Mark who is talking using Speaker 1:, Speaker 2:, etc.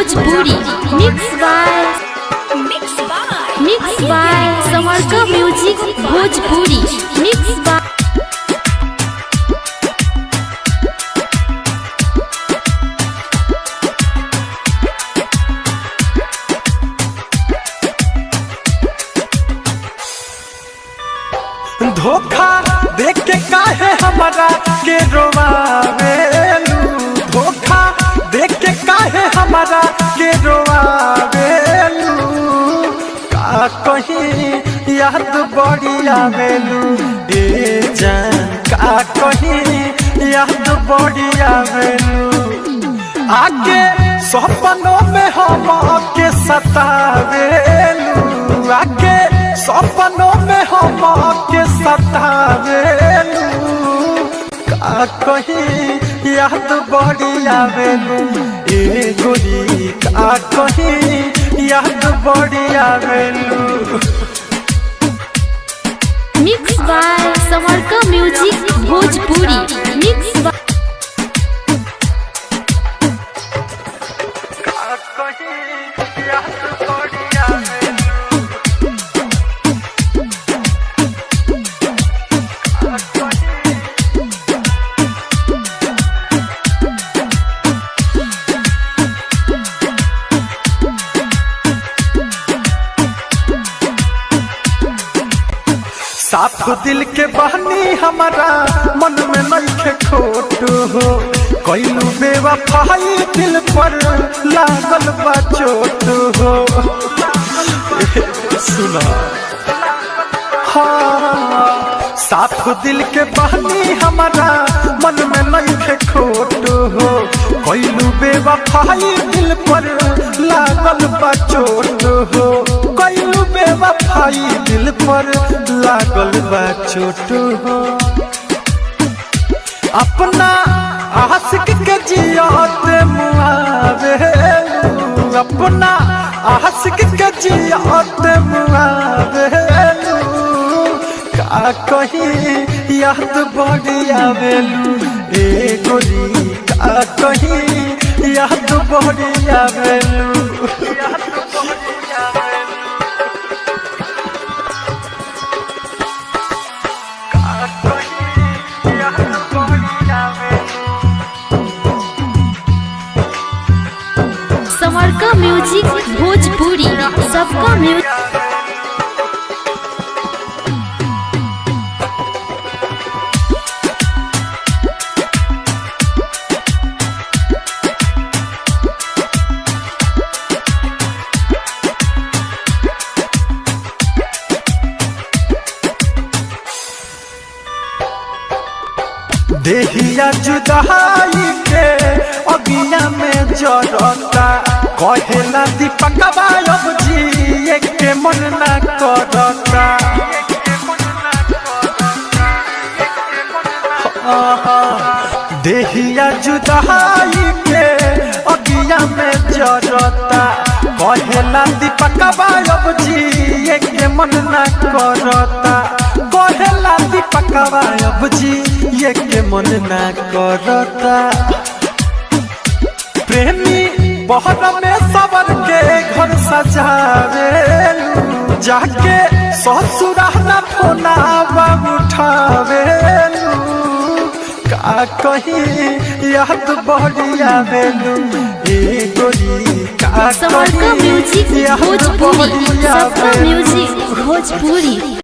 Speaker 1: Bhojpuri mix by समरका music Bhojpuri mix by
Speaker 2: धोखा देख के काहे हमारा के रोवावेलू। धोखा देख के काहे हमारा के रोवावेलू। का कहीं याद बड़ी आवेलू ए जान, का कहीं याद बड़ी आवेलू। आगे सपनों में हम के सतावेलू। आगे सपनों में हम के सतावेलू। का कहीं याद बड़ी आवेलू ए गोरी, का कहीं याद बड़ी आवेलू।
Speaker 1: मिक्स बाय समरका म्यूजिक भोजपुरी मिक्स बाय
Speaker 2: का कहीं याद बड़ी आवेलू। साफ दिल के बहनी हमारा मन में नइखे खोट हो। कइलू बेवफाई दिल पर लागल बा चोट हो। सुना हाँ, साफ दिल के बहनी हमारा मन में नइखे खोट हो। कइलू बेवफाई दिल पर लागल बा चोट हो। कइलू बेवफाई दिल पर लागल बा चोट हो। अपना आशिक के जियात मुआवेलू। अपना आशिक के जियात मुआवेलू। का कहीं याद बड़ी आवेलू ए गोरी, का कहीं याद बड़ी आवेलू।
Speaker 1: समरका म्यूजिक भोजपुरी सबका म्यूजिक
Speaker 2: देहिया जुदाई के अगिया में जरता। कहेला दीपकवा अब जी के मन ना करता। देहिया जुदाई के अगिया में जरता। कहेला दीपकवा अब जी के मन ना करता। कहेला दीपकवा अब जी के मन ना करता। प्रेमी बहर में सबर के घर सजावेलू। जाके ससुराना फोनावा उठावेलू। का कहीं याद बड़ी आवेलू ए गोरी, का
Speaker 1: समरका म्यूजिक
Speaker 2: कहीं याद
Speaker 1: भोजपुरी
Speaker 2: बड़ी
Speaker 1: सबका
Speaker 2: आवेलू।
Speaker 1: म्यूजिक भोजपुरी।